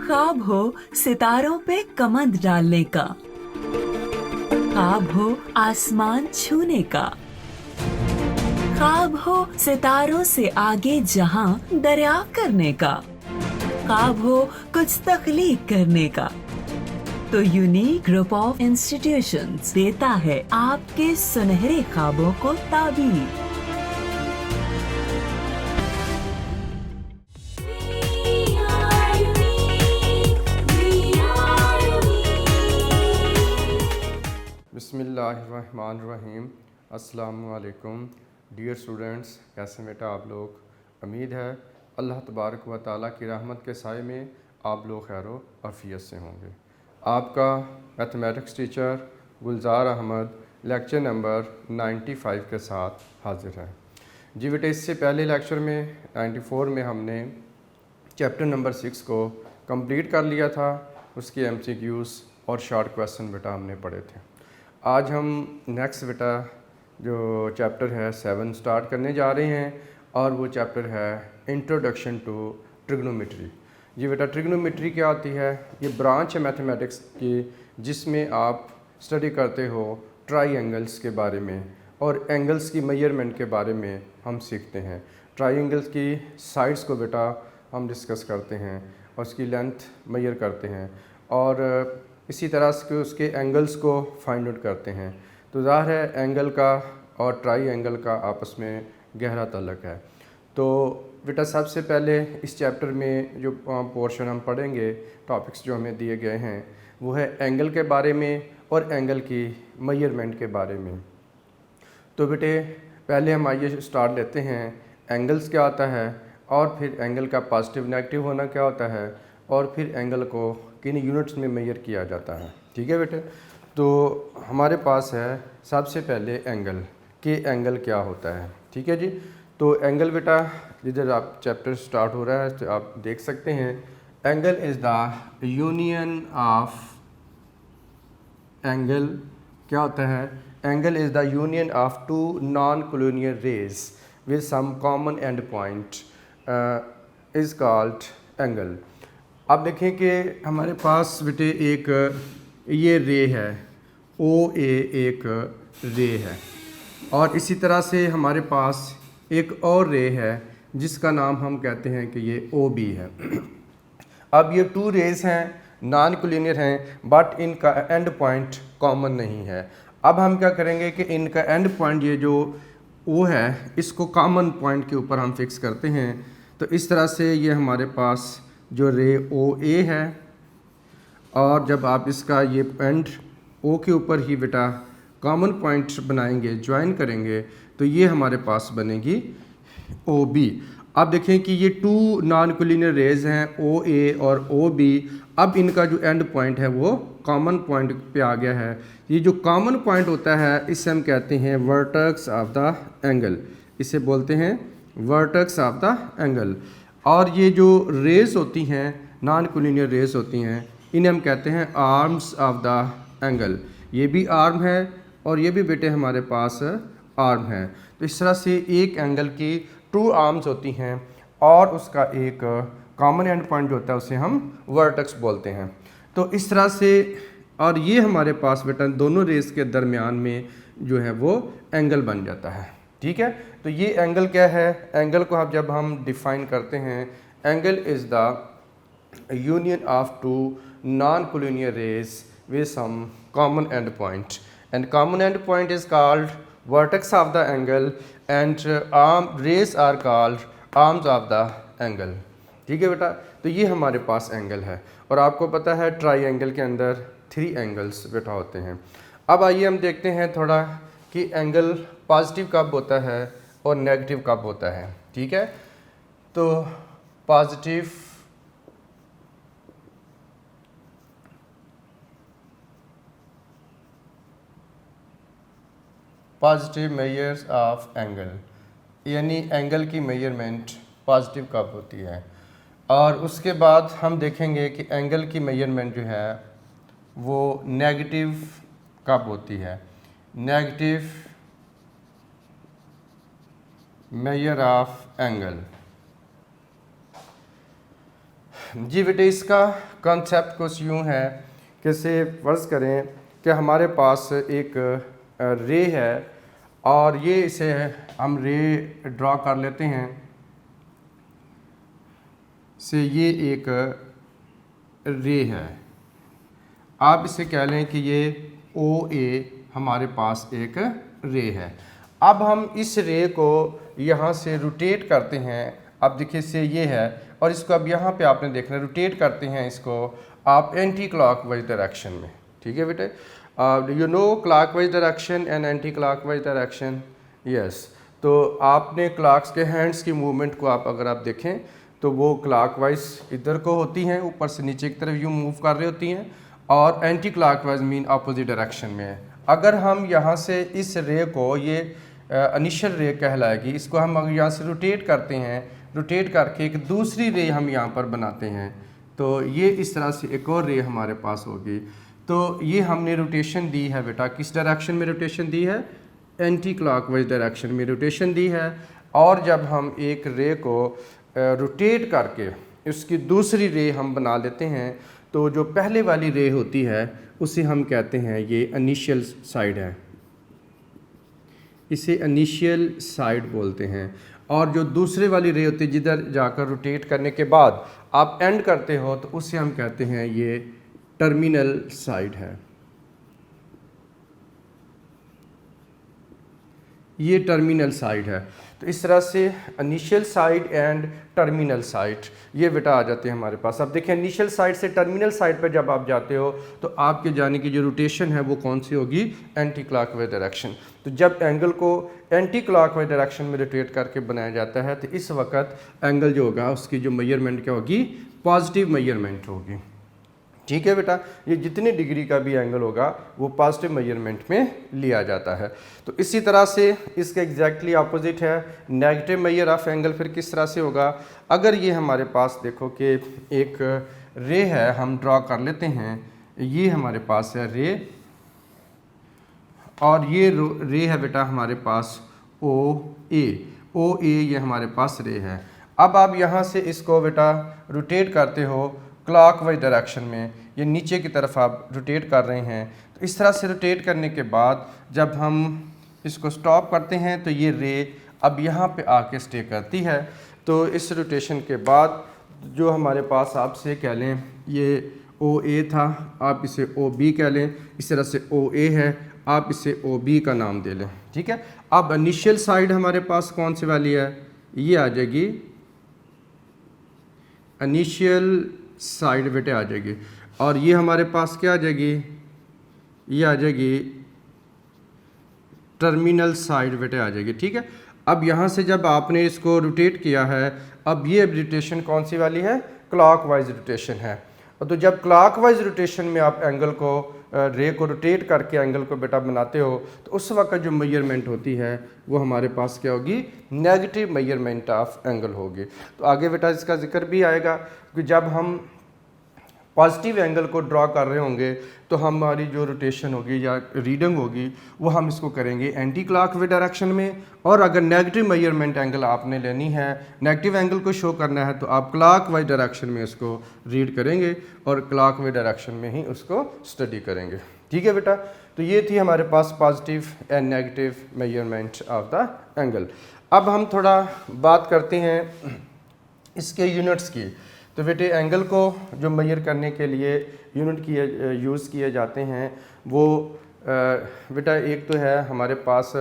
ख्वाब हो सितारों पे कमंद डालने का, ख्वाब हो आसमान छूने का, ख्वाब हो सितारों से आगे जहां दरिया करने का, ख्वाब हो कुछ तख्लीक करने का। तो यूनिक ग्रुप ऑफ इंस्टीट्यूशंस देता है आपके सुनहरे ख्वाबों को ताबीर। बिस्मिल्लाहिर्रहमानिर्रहीम। अस्सलामुअलैकुम डियर स्टूडेंट्स, कैसे बेटा आप लोग। उम्मीद है अल्लाह तबारक व तआला की रहमत के साए में आप लोग खैर व आफियत से होंगे। आपका मैथमेटिक्स टीचर गुलजार अहमद लेक्चर नंबर 95 के साथ हाजिर है। जी बेटे, इससे पहले लेक्चर में 94 में हमने चैप्टर नंबर 6 को कंप्लीट कर लिया था। उसके MCQs और शॉर्ट क्वेश्चन बेटा हमने पढ़े थे। आज हम नेक्स्ट बेटा जो चैप्टर है 7 स्टार्ट करने जा रहे हैं और वो चैप्टर है इंट्रोडक्शन टू ट्रिग्नोमेट्री। जी बेटा, ट्रिग्नोमेट्री क्या होती है? ये ब्रांच है मैथमेटिक्स की जिसमें आप स्टडी करते हो ट्राइंगल्स के बारे में और एंगल्स की मेजरमेंट के बारे में हम सीखते हैं। ट्राइंगल्स की साइड्स को बेटा हम डिस्कस करते हैं और उसकी लेंथ मेजर करते हैं और इसी तरह से उसके एंगल्स को फाइंड आउट करते हैं। तो ज़ाहिर है एंगल का और ट्राइंगल का आपस में गहरा ताल्लुक है। तो बेटा सबसे पहले इस चैप्टर में जो पोर्शन हम पढ़ेंगे, टॉपिक्स जो हमें दिए गए हैं, वो है एंगल के बारे में और एंगल की मेजरमेंट के बारे में। तो बेटे पहले हम आइए स्टार्ट लेते हैं। एंगल्स क्या होता है और फिर एंगल का पॉजिटिव नेगेटिव होना क्या होता है और फिर एंगल को किन यूनिट्स में मेजर किया जाता है। ठीक है बेटे, तो हमारे पास है सबसे पहले एंगल कि एंगल क्या होता है। ठीक है जी, तो एंगल बेटा जिधर आप चैप्टर स्टार्ट हो रहा है तो आप देख सकते हैं, angle is the union of, angle क्या होता है? Angle is the union of two non collinear rays with some common end point is called angle. अब देखें कि हमारे पास बेटे एक ये रे है, OA एक रे है और इसी तरह से हमारे पास एक और रे है जिसका नाम हम कहते हैं कि ये OB है। अब ये टू रेज हैं, नॉन कोलिनियर हैं, बट इनका एंड पॉइंट कॉमन नहीं है। अब हम क्या करेंगे कि इनका एंड पॉइंट ये जो O है इसको कॉमन पॉइंट के ऊपर हम फिक्स करते हैं। तो इस तरह से ये हमारे पास जो रे OA है और जब आप इसका ये एंड O के ऊपर ही बेटा कॉमन पॉइंट बनाएंगे, ज्वाइन करेंगे, तो ये हमारे पास बनेगी OB। अब देखें कि ये टू नॉन कोलिनियर रेज हैं OA और OB। अब इनका जो एंड पॉइंट है वो कॉमन पॉइंट पे आ गया है। ये जो कॉमन पॉइंट होता है इसे हम कहते हैं वर्टेक्स ऑफ द एंगल, इसे बोलते हैं वर्टेक्स ऑफ द एंगल। और ये जो रेज होती हैं, नॉन कोलिनियर रेज होती हैं, इन्हें हम कहते हैं आर्म्स ऑफ द एंगल। ये भी आर्म है और ये भी बेटे हमारे पास आर्म है। तो इस तरह से एक एंगल की टू आर्म्स होती हैं और उसका एक कॉमन एंड पॉइंट जो होता है उसे हम वर्टेक्स बोलते हैं। तो इस तरह से, और ये हमारे पास बेटा दोनों रेज के दरमियान में जो है वो एंगल बन जाता है। ठीक है, तो ये एंगल क्या है? एंगल को अब जब हम डिफाइन करते हैं, angle is the union of two non collinear rays with some common end point, and common end point is called vertex of the angle and rays are called arms of the angle. ठीक है बेटा, तो ये हमारे पास angle है और आपको पता है ट्राइंगल के अंदर 3 एंगल्स बेटा होते हैं। अब आइए हम देखते हैं थोड़ा कि एंगल पॉजिटिव कब होता है और नेगेटिव कब होता है। ठीक है, तो पॉजिटिव मेजर्स ऑफ एंगल, यानी एंगल की मेजरमेंट पॉजिटिव कब होती है। और उसके बाद हम देखेंगे कि एंगल की मेजरमेंट जो है वो नेगेटिव कब होती है। नेगेटिव मेजर ऑफ एंगल, जी बेटे, इसका कॉन्सेप्ट कुछ यूँ है कि से फ़र्ज़ करें कि हमारे पास एक रे है और ये इसे हम रे ड्रॉ कर लेते हैं से ये एक रे है। आप इसे कह लें कि ये OA हमारे पास एक रे है। अब हम इस रे को यहाँ से रोटेट करते हैं। अब देखिए से ये है और इसको अब यहाँ पे आपने देखना रोटेट करते हैं इसको आप एंटी क्लॉकवाइज डायरेक्शन में। ठीक है बेटे, you know clockwise direction and anti clockwise direction. Yes, तो आपने क्लॉक्स के हैंड्स की मूवमेंट को आप अगर आप देखें तो वो क्लॉकवाइज इधर को होती हैं, ऊपर से नीचे की तरफ यूँ मूव कर रही होती हैं, और anti clockwise mean opposite direction में है। अगर हम यहाँ से इस रे को, ये इनिशियल रे कहलाएगी, इसको हम अगर यहाँ से रोटेट करते हैं, रोटेट करके एक दूसरी रे हम यहाँ पर बनाते हैं, तो ये इस तरह से एक और रे हमारे पास होगी। तो ये हमने रोटेशन दी है बेटा, किस डायरेक्शन में रोटेशन दी है? एंटी क्लॉकवाइज डायरेक्शन में रोटेशन दी है। और जब हम एक रे को रोटेट करके उसकी दूसरी रे हम बना लेते हैं, तो जो पहले वाली रे होती है उसे हम कहते हैं ये इनिशियल साइड है, इसे इनिशियल साइड बोलते हैं। और जो दूसरे वाली रे होती है जिधर जाकर रोटेट करने के बाद आप एंड करते हो, तो उसे हम कहते हैं ये टर्मिनल साइड है। ये टर्मिनल साइड है। तो इस तरह से initial side and terminal side ये बेटा आ जाते हैं हमारे पास। अब देखिए, इनिशियल साइड से टर्मिनल साइड पर जब आप जाते हो तो आपके जाने की जो रोटेशन है वो कौन सी होगी? Anti clockwise direction. तो जब एंगल को एंटी क्लॉकवाइज डायरेक्शन में रोटेट करके बनाया जाता है तो इस वक्त एंगल जो होगा उसकी जो मेजरमेंट क्या होगी? पॉजिटिव मेजरमेंट होगी। ठीक है बेटा, ये जितने डिग्री का भी एंगल होगा वो पॉजिटिव मेजरमेंट में लिया जाता है। तो इसी तरह से इसके एग्जैक्टली अपोजिट है नेगेटिव मेजर ऑफ एंगल। फिर किस तरह से होगा? अगर ये हमारे पास देखो कि एक रे है, हम ड्रॉ कर लेते हैं, ये हमारे पास है रे, और ये रे है बेटा हमारे पास OA ये हमारे पास रे है। अब आप यहाँ से इसको बेटा रोटेट करते हो क्लॉकवाइज डायरेक्शन में, ये नीचे की तरफ आप रोटेट कर रहे हैं। तो इस तरह से रोटेट करने के बाद जब हम इसको स्टॉप करते हैं तो ये रे अब यहाँ पे आके स्टे करती है। तो इस रोटेशन के बाद जो हमारे पास आपसे कह लें ये OA था, आप इसे OB कह लें, इस तरह से OA है, आप इसे OB का नाम दे लें। ठीक है, अब इनिशियल साइड हमारे पास कौन सी वाली है? ये आ जाएगी इनिशियल साइड बेटे आ जाएगी, और ये हमारे पास क्या आ जाएगी? ये आ जाएगी टर्मिनल साइड बेटे आ जाएगी। ठीक है, अब यहाँ से जब आपने इसको रोटेट किया है, अब ये रोटेशन कौन सी वाली है? क्लॉकवाइज रोटेशन है। तो जब क्लॉकवाइज रोटेशन में आप एंगल को रे को रोटेट करके एंगल को बेटा बनाते हो, तो उस वक्त जो मेजरमेंट होती है वो हमारे पास क्या होगी? नेगेटिव मेजरमेंट ऑफ एंगल होगी। तो आगे बेटा इसका जिक्र भी आएगा कि जब हम पॉजिटिव एंगल को ड्रॉ कर रहे होंगे तो हमारी जो रोटेशन होगी या रीडिंग होगी वो हम इसको करेंगे एंटी क्लॉकवाइज डायरेक्शन में। और अगर नेगेटिव मेजरमेंट एंगल आपने लेनी है, नेगेटिव एंगल को शो करना है, तो आप क्लॉकवाइज डायरेक्शन में इसको रीड करेंगे और क्लॉकवाइज डायरेक्शन में ही उसको स्टडी करेंगे। ठीक है बेटा, तो ये थी हमारे पास positive and negative measurement of the angle. अब हम थोड़ा बात करते हैं इसके यूनिट्स की। तो बेटे एंगल को जो मेजर करने के लिए यूनिट यूज़ किए जाते हैं वो बेटा एक तो है हमारे पास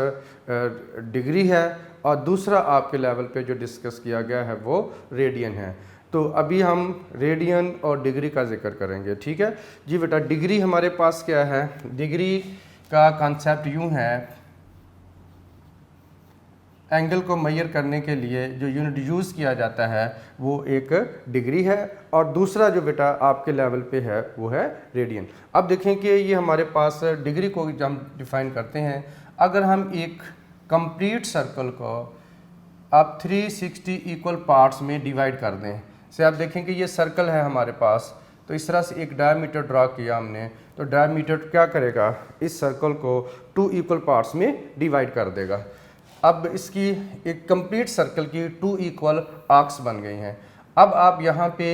डिग्री है, और दूसरा आपके लेवल पे जो डिस्कस किया गया है वो रेडियन है। तो अभी हम रेडियन और डिग्री का जिक्र करेंगे। ठीक है जी बेटा, डिग्री हमारे पास क्या है? डिग्री का कॉन्सेप्ट यूँ है, एंगल को मेजर करने के लिए जो यूनिट यूज़ किया जाता है वो एक डिग्री है, और दूसरा जो बेटा आपके लेवल पे है वो है रेडियन। अब देखें कि ये हमारे पास डिग्री को हम डिफाइन करते हैं। अगर हम एक कंप्लीट सर्कल को आप 360 इक्वल पार्ट्स में डिवाइड कर दें, से आप देखें कि ये सर्कल है हमारे पास, तो इस तरह से एक डायमीटर ड्रा किया हमने, तो डायमीटर क्या करेगा? इस सर्कल को 2 इक्वल पार्ट्स में डिवाइड कर देगा। अब इसकी एक कंप्लीट सर्कल की 2 इक्वल आर्क्स बन गई हैं। अब आप यहाँ पे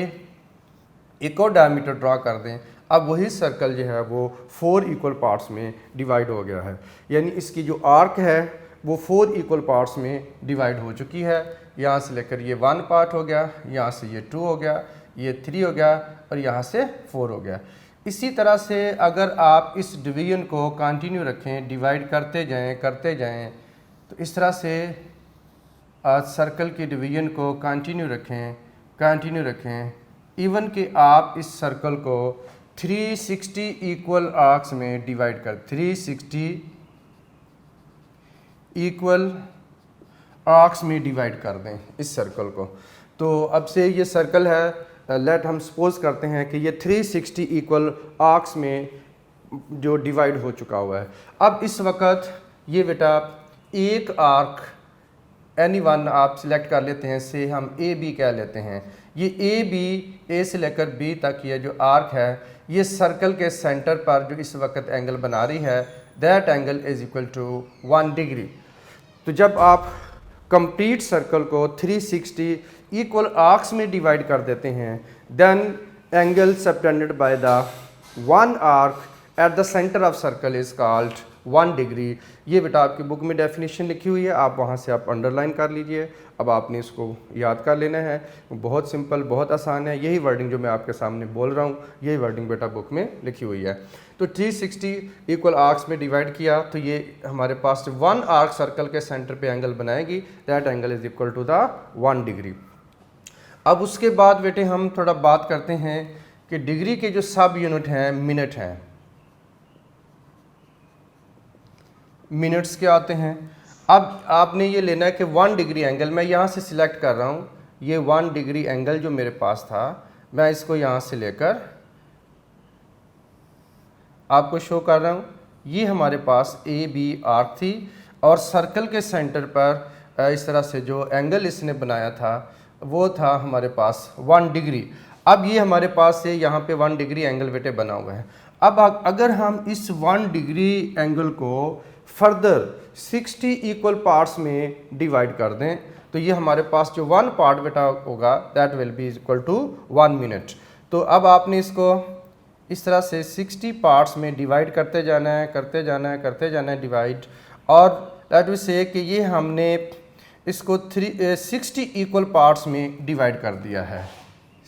एक और डायमीटर ड्रा कर दें, अब वही सर्कल जो है वो 4 इक्वल पार्ट्स में डिवाइड हो गया है। यानी इसकी जो आर्क है वो 4 इक्वल पार्ट्स में डिवाइड हो चुकी है। यहाँ से लेकर ये 1 पार्ट हो गया, यहाँ से ये 2 हो गया, ये 3 हो गया और यहाँ से 4 हो गया। इसी तरह से अगर आप इस डिवीजन को कंटिन्यू रखें, डिवाइड करते जाएं, तो इस तरह से सर्कल की डिवीजन को कंटिन्यू रखें इवन कि आप इस सर्कल को 360 इक्वल आर्क्स में डिवाइड कर 360 इक्वल आर्क्स में डिवाइड कर दें इस सर्कल को। तो अब से ये सर्कल है, लेट हम सपोज करते हैं कि ये 360 इक्वल आर्क्स में जो डिवाइड हो चुका हुआ है। अब इस वक्त ये बेटा एक आर्क एनी वन आप सिलेक्ट कर लेते हैं, से हम ए बी कह लेते हैं। ये ए बी, ए से लेकर बी तक ये जो आर्क है, ये सर्कल के सेंटर पर जो इस वक्त एंगल बना रही है, that angle is equal to 1 degree. तो जब आप कंप्लीट सर्कल को 360 इक्वल आर्क्स में डिवाइड कर देते हैं, then angle subtended by the one arc at the centre of circle is called 1 degree. ये बेटा आपकी बुक में डेफिनेशन लिखी हुई है, आप वहाँ से आप अंडरलाइन कर लीजिए। अब आपने इसको याद कर लेना है, बहुत सिंपल, बहुत आसान है। यही वर्डिंग जो मैं आपके सामने बोल रहा हूँ, यही वर्डिंग बेटा बुक में लिखी हुई है। तो 360 इक्वल आर्क्स में डिवाइड किया तो ये हमारे पास 1 आर्क सर्कल के सेंटर पे एंगल बनाएगी, that angle is equal to the 1 degree. अब उसके बाद बेटे हम थोड़ा बात करते हैं कि डिग्री के जो सब यूनिट हैं मिनट हैं। मिनट्स क्या आते हैं? अब आपने ये लेना है कि 1 डिग्री एंगल, मैं यहाँ से सिलेक्ट कर रहा हूँ, ये 1 डिग्री एंगल जो मेरे पास था, मैं इसको यहाँ से लेकर आपको शो कर रहा हूँ। ये हमारे पास ए बी आर्क थी और सर्कल के सेंटर पर इस तरह से जो एंगल इसने बनाया था वो था हमारे पास 1 डिग्री। अब ये हमारे पास से यहाँ पे 1 डिग्री एंगल बेटे बना हुआ है। अब अगर हम इस 1 डिग्री एंगल को फर्दर 60 इक्वल पार्ट्स में डिवाइड कर दें तो ये हमारे पास जो 1 पार्ट बेटा होगा that will be equal to 1 minute. तो अब आपने इसको इस तरह से 60 पार्ट्स में डिवाइड करते जाना है डिवाइड, और दैट विल से कि ये हमने इसको 60 इक्वल पार्ट्स में डिवाइड कर दिया है।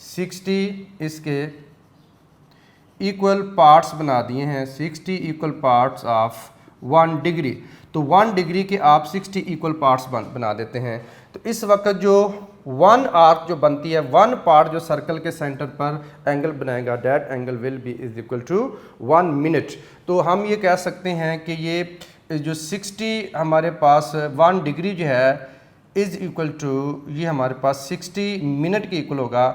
60 इसके इक्वल पार्ट्स बना दिए हैं, 60 इक्वल पार्ट्स ऑफ 1 डिग्री। तो 1 डिग्री के आप 60 इक्वल पार्ट्स बना देते हैं। तो इस वक्त जो 1 आर्क जो बनती है, 1 पार्ट जो सर्कल के सेंटर पर एंगल बनाएगा, that angle will be is equal to 1 minute. तो हम ये कह सकते हैं कि ये जो 60 हमारे पास 1 डिग्री जो है इज इक्वल टू, ये हमारे पास 60 मिनट के इक्वल होगा।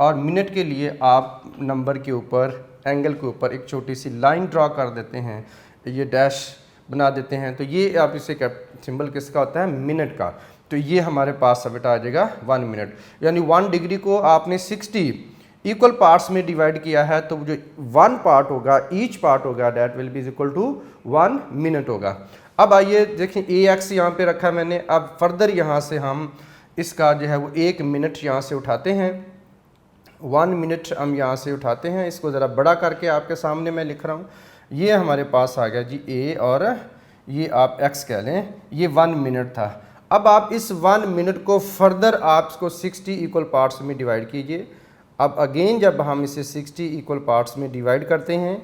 और मिनट के लिए आप नंबर के ऊपर, एंगल के ऊपर एक छोटी सी लाइन ड्रा कर देते हैं, ये डैश बना देते हैं। तो ये आप इसे सिंबल किसका होता है? मिनट का। तो ये हमारे पास बेटा आ जाएगा 1 मिनट। यानी 1 डिग्री को आपने 60 इक्वल पार्ट्स में डिवाइड किया है, तो जो 1 पार्ट होगा, ईच पार्ट होगा, that will be equal to 1 minute होगा। अब आइए देखें, ए एक्स यहाँ पे रखा मैंने। अब फर्दर यहाँ से हम इसका जो है वो 1 मिनट यहाँ से उठाते हैं, 1 मिनट हम यहाँ से उठाते हैं। इसको ज़रा बड़ा करके आपके सामने मैं लिख रहा हूँ। ये हमारे पास आ गया जी ए, और ये आप एक्स कह लें, ये 1 मिनट था। अब आप इस 1 मिनट को फर्दर आप इसको 60 इक्वल पार्ट्स में डिवाइड कीजिए। अब अगेन जब हम इसे 60 इक्वल पार्ट्स में डिवाइड करते हैं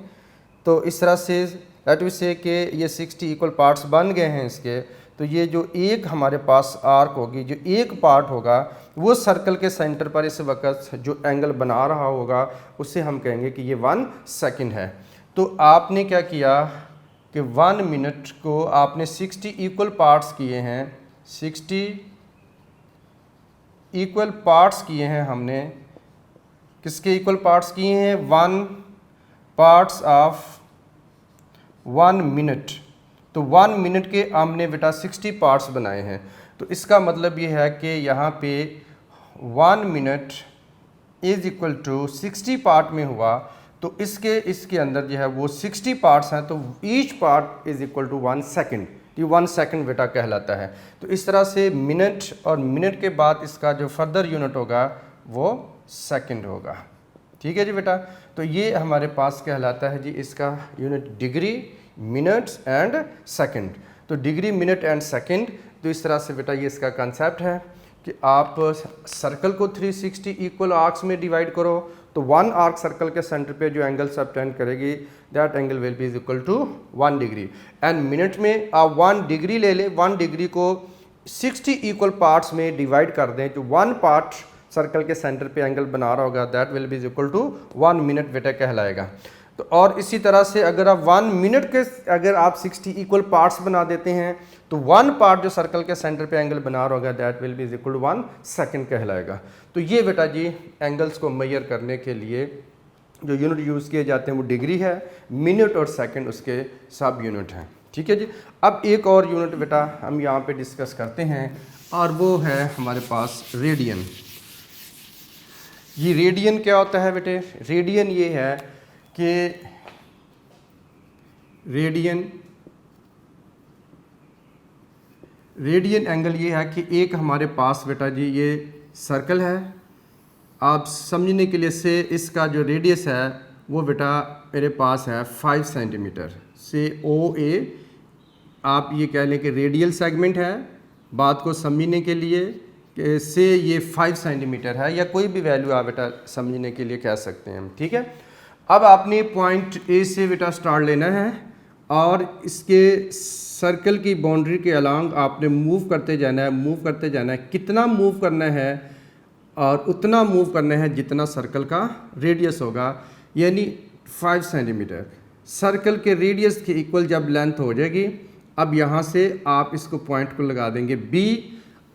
तो इस तरह से दैट मींस से कि ये 60 इक्वल पार्ट्स बन गए हैं इसके। तो ये जो एक हमारे पास आर्क होगी, जो एक पार्ट होगा, वो सर्कल के सेंटर पर इस वक्त जो एंगल बना रहा होगा उसे हम कहेंगे कि ये 1 सेकंड है। तो आपने क्या किया कि 1 मिनट को आपने 60 इक्वल पार्ट्स किए हैं, 60 इक्वल पार्ट्स किए हैं हमने। किसके इक्वल पार्ट्स किए हैं? 1 पार्ट्स ऑफ 1 मिनट। तो 1 मिनट के हमने बेटा 60 पार्ट्स बनाए हैं। तो इसका मतलब ये है कि यहाँ पे 1 minute is equal to 60 part में हुआ, तो इसके अंदर जो है वो 60 पार्ट्स हैं, तो each part is equal to 1 second. ये 1 सेकंड बेटा कहलाता है। तो इस तरह से मिनट और मिनट के बाद इसका जो फर्दर यूनिट होगा वो सेकंड होगा। ठीक है जी बेटा। तो ये हमारे पास कहलाता है जी इसका unit degree, minutes and second. तो डिग्री, मिनट एंड सेकंड, तो इस तरह से बेटा ये इसका कंसेप्ट है कि आप सर्कल को 360 इक्वल आर्क्स में डिवाइड करो, तो 1 आर्क सर्कल के सेंटर पे जो एंगल सबटेंड करेगी that angle will be is equal to 1 degree. And minute में आप 1 डिग्री ले लें, 1 डिग्री को 60 इक्वल पार्ट्स में डिवाइड कर दें, जो 1 पार्ट सर्कल के सेंटर पे एंगल बना रहा होगा that will be is equal to 1 minute बेटा कहलाएगा। तो और इसी तरह से अगर आप 1 मिनट के अगर आप 60 इक्वल पार्ट्स बना देते हैं तो 1 पार्ट जो सर्कल के सेंटर पे एंगल बना रहा होगा that will be is equal to 1 second कहलाएगा। तो ये बेटा जी एंगल्स को मेजर करने के लिए जो यूनिट यूज़ किए जाते हैं वो डिग्री है, मिनट और सेकंड उसके सब यूनिट हैं। ठीक है जी। अब एक और यूनिट बेटा हम यहाँ पे डिस्कस करते हैं और वो है हमारे पास रेडियन। ये रेडियन क्या होता है बेटे? रेडियन ये है कि रेडियन एंगल ये है कि एक हमारे पास बेटा जी ये सर्कल है, आप समझने के लिए से इसका जो रेडियस है वो बेटा मेरे पास है 5 सेंटीमीटर से OA, आप ये कह लें कि रेडियल सेगमेंट है। बात को समझने के लिए कि से ये 5 सेंटीमीटर है या कोई भी वैल्यू आप बेटा समझने के लिए कह सकते हैं। ठीक है। अब आपने पॉइंट A से बेटा स्टार्ट लेना है और इसके सर्कल की बाउंड्री के अलांग आपने मूव करते जाना है। कितना मूव करना है? और उतना मूव करना है जितना सर्कल का रेडियस होगा, यानी 5 सेंटीमीटर। सर्कल के रेडियस के इक्वल जब लेंथ हो जाएगी, अब यहाँ से आप इसको पॉइंट को लगा देंगे B।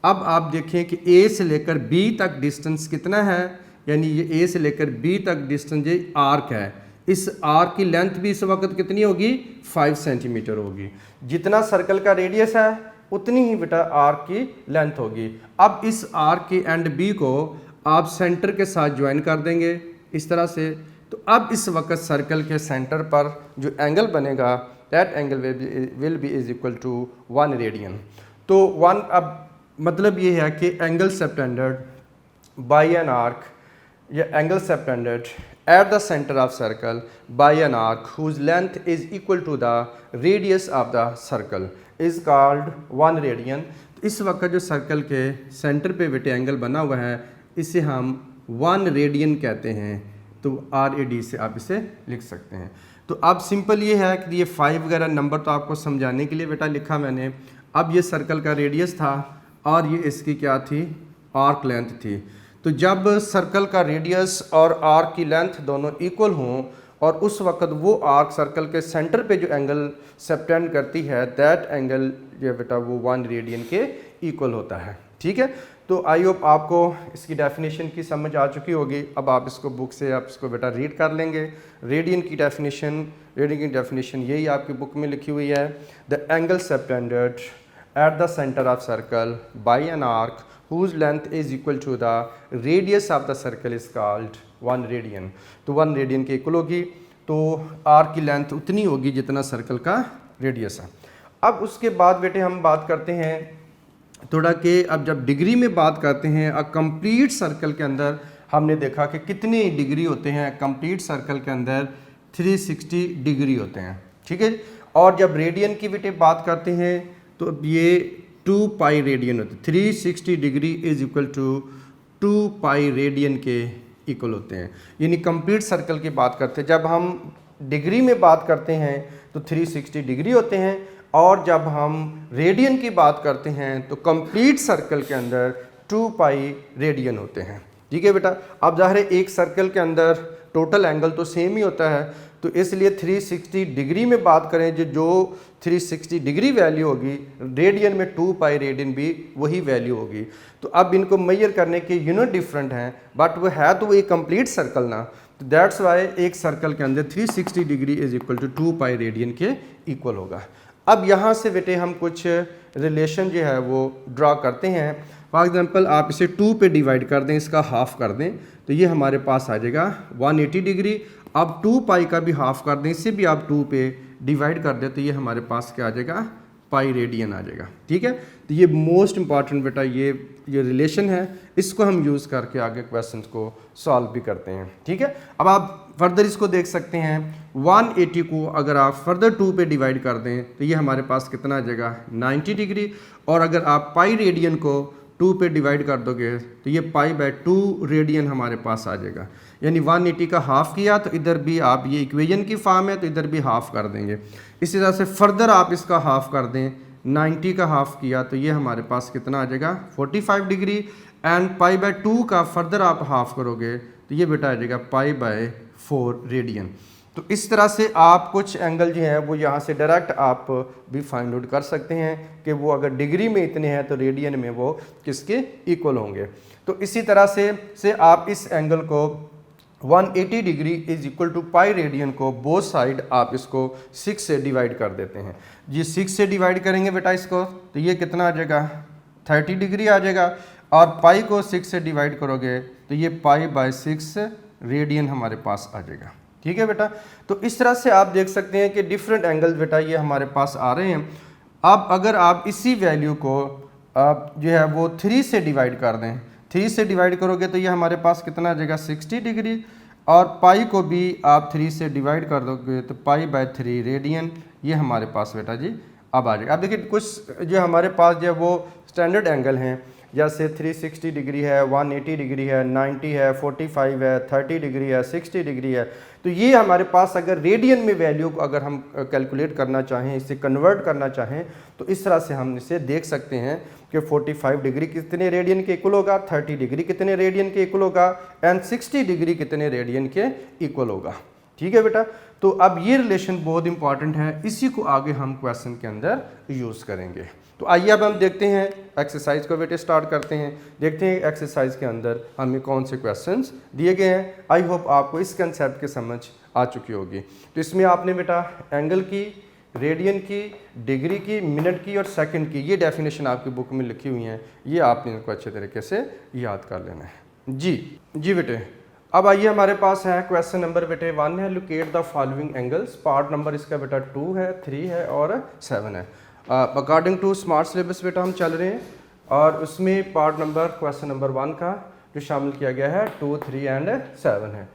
अब आप देखें कि A से लेकर B तक डिस्टेंस कितना है, यानी ये A से लेकर B तक डिस्टेंस ये आर्क है। इस आर्क की लेंथ भी इस वक्त कितनी होगी? 5 सेंटीमीटर होगी। जितना सर्कल का रेडियस है उतनी ही बेटा आर्क की लेंथ होगी। अब इस आर्क के एंड B को आप सेंटर के साथ ज्वाइन कर देंगे इस तरह से। तो अब इस वक्त सर्कल के सेंटर पर जो एंगल बनेगा that angle will be is equal to 1 radian. तो 1 अब मतलब ये है कि angle subtended by an arc या angle subtended at the center of circle by an arc whose length is equal to the radius of the circle is called 1 radian। तो इस वक्त जो सर्कल के सेंटर पे बेटे एंगल बना हुआ है इसे हम 1 रेडियन कहते हैं। तो RAD से आप इसे लिख सकते हैं। तो अब सिंपल ये है कि ये 5 वगैरह नंबर तो आपको समझाने के लिए बेटा लिखा मैंने। अब ये सर्कल का रेडियस था और ये इसकी क्या थी? आर्क लेंथ थी। तो जब सर्कल का रेडियस और आर्क की लेंथ दोनों इक्वल हों और उस वक्त वो आर्क सर्कल के सेंटर पे जो एंगल सबटेंड करती है दैट एंगल जो बेटा वो 1 रेडियन के इक्वल होता है। ठीक है। तो आई होप आपको इसकी डेफिनेशन की समझ आ चुकी होगी। अब आप इसको बुक से आप इसको बेटा रीड कर लेंगे। रेडियन की डेफिनेशन यही आपकी बुक में लिखी हुई है। The angle subtended at the centre of circle by an arc whose length is equal to the radius of the circle is called 1 radian। तो 1 रेडियन के इक्वल होगी, तो आर्क की लेंथ उतनी होगी जितना सर्कल का रेडियस है। अब उसके बाद बेटे हम बात करते हैं थोड़ा कि अब जब डिग्री में बात करते हैं, अ कंप्लीट सर्कल के अंदर हमने देखा कि कितने डिग्री होते हैं। कंप्लीट सर्कल के अंदर 360 डिग्री होते हैं। ठीक है। और जब रेडियन की बेटे बात करते हैं तो ये 2 पाई रेडियन होते हैं। 360 degree is equal to 2 pi radian के इक्वल होते हैं। यानी कंप्लीट सर्कल की बात करते हैं, जब हम डिग्री में बात करते हैं तो 360 डिग्री होते हैं, और जब हम रेडियन की बात करते हैं तो कंप्लीट सर्कल के अंदर 2 पाई रेडियन होते हैं। ठीक है बेटा। अब ज़ाहिर है एक सर्कल के अंदर टोटल एंगल तो सेम ही होता है, तो इसलिए 360 डिग्री में बात करें जो 360 डिग्री वैल्यू होगी रेडियन में 2 पाई रेडियन भी वही वैल्यू होगी। तो अब इनको मेजर करने के यूनिट डिफरेंट हैं, बट वो है तो एक कंप्लीट सर्कल ना। तो दैट्स वाई एक सर्कल के अंदर 360 degree is equal to 2 pi radian के इक्वल होगा। अब यहाँ से बेटे हम कुछ रिलेशन जो है वो ड्रा करते हैं। फॉर एग्जांपल आप इसे 2 पे डिवाइड कर दें, इसका हाफ कर दें, तो ये हमारे पास आ जाएगा 180 डिग्री। अब 2 पाई का भी हाफ कर दें, इसे भी आप 2 पे डिवाइड कर दें तो ये हमारे पास क्या आ जाएगा? पाई रेडियन आ जाएगा। ठीक है, तो ये मोस्ट इंपॉर्टेंट बेटा ये रिलेशन है, इसको हम यूज़ करके आगे क्वेश्चन को सॉल्व भी करते हैं। ठीक है, अब आप फर्दर इसको देख सकते हैं 180 को अगर आप फर्दर 2 पे डिवाइड कर दें तो ये हमारे पास कितना आ जाएगा 90 डिग्री, और अगर आप पाई रेडियन को 2 पे डिवाइड कर दोगे तो ये पाई बाय 2 रेडियन हमारे पास आ जाएगा। यानी 180 का हाफ किया तो इधर भी आप ये इक्वेशन की फॉर्म है तो इधर भी हाफ कर देंगे। इसी तरह से फर्दर आप इसका हाफ कर दें, 90 का हाफ किया तो ये हमारे पास कितना आ जाएगा 45 डिग्री, एंड पाई बाय 2 का फर्दर आप हाफ करोगे तो ये बेटा आ जाएगा पाई बाय 4 रेडियन। तो इस तरह से आप कुछ एंगल जो हैं वो यहाँ से डायरेक्ट आप भी फाइंड आउट कर सकते हैं कि वो अगर डिग्री में इतने हैं तो रेडियन में वो किसके इक्वल होंगे। तो इसी तरह से आप इस एंगल को 180 degree is equal to pi radian को बोथ साइड आप इसको 6 से डिवाइड कर देते हैं। ये 6 से डिवाइड करेंगे बेटा इसको तो ये कितना आ जाएगा 30 डिग्री आ जाएगा, और पाई को 6 से डिवाइड करोगे तो ये पाई बाय 6 रेडियन हमारे पास आ जाएगा। ठीक है बेटा, तो इस तरह से आप देख सकते हैं कि डिफरेंट एंगल्स बेटा ये हमारे पास आ रहे हैं। अब अगर आप इसी वैल्यू को आप जो है वो 3 से डिवाइड कर दें, 3 से डिवाइड करोगे तो ये हमारे पास कितना आ जाएगा 60 डिग्री, और पाई को भी आप 3 से डिवाइड कर दोगे तो पाई बाय 3 रेडियन ये हमारे पास बेटा जी अब आ जाएगा। अब देखिए कुछ जो हमारे पास जो है वो स्टैंडर्ड एंगल हैं, जैसे 360 डिग्री है, 180 डिग्री है, 90 है, 45 है, 30 डिग्री है, 60 डिग्री है। तो ये हमारे पास अगर रेडियन में वैल्यू को अगर हम कैलकुलेट करना चाहें, इसे कन्वर्ट करना चाहें तो इस तरह से हम इसे देख सकते हैं कि 45 डिग्री कितने रेडियन के इक्वल होगा, 30 डिग्री कितने रेडियन के इक्वल होगा, एंड 60 डिग्री कितने रेडियन के इक्वल होगा। ठीक है बेटा, तो अब ये रिलेशन बहुत इंपॉर्टेंट है, इसी को आगे हम क्वेश्चन के अंदर यूज़ करेंगे। तो आइए अब हम देखते हैं एक्सरसाइज को बेटे स्टार्ट करते हैं, देखते हैं एक्सरसाइज के अंदर हमें कौन से क्वेश्चंस दिए गए हैं। आई होप आपको इस कंसेप्ट की समझ आ चुकी होगी। तो इसमें आपने बेटा एंगल की, रेडियन की, डिग्री की, मिनट की और सेकंड की ये डेफिनेशन आपकी बुक में लिखी हुई हैं, ये आपने इनको अच्छे तरीके से याद कर लेना है। जी बेटे, अब आइए हमारे पास है क्वेश्चन नंबर बेटे 1 है, locate the following angles. Part number इसका बेटा 2 है, 3 है और 7 है। अकॉर्डिंग टू स्मार्ट सिलेबस बेटा हम चल रहे हैं, और उसमें पार्ट नंबर क्वेश्चन नंबर 1 का जो शामिल किया गया है 2, 3 एंड 7 है।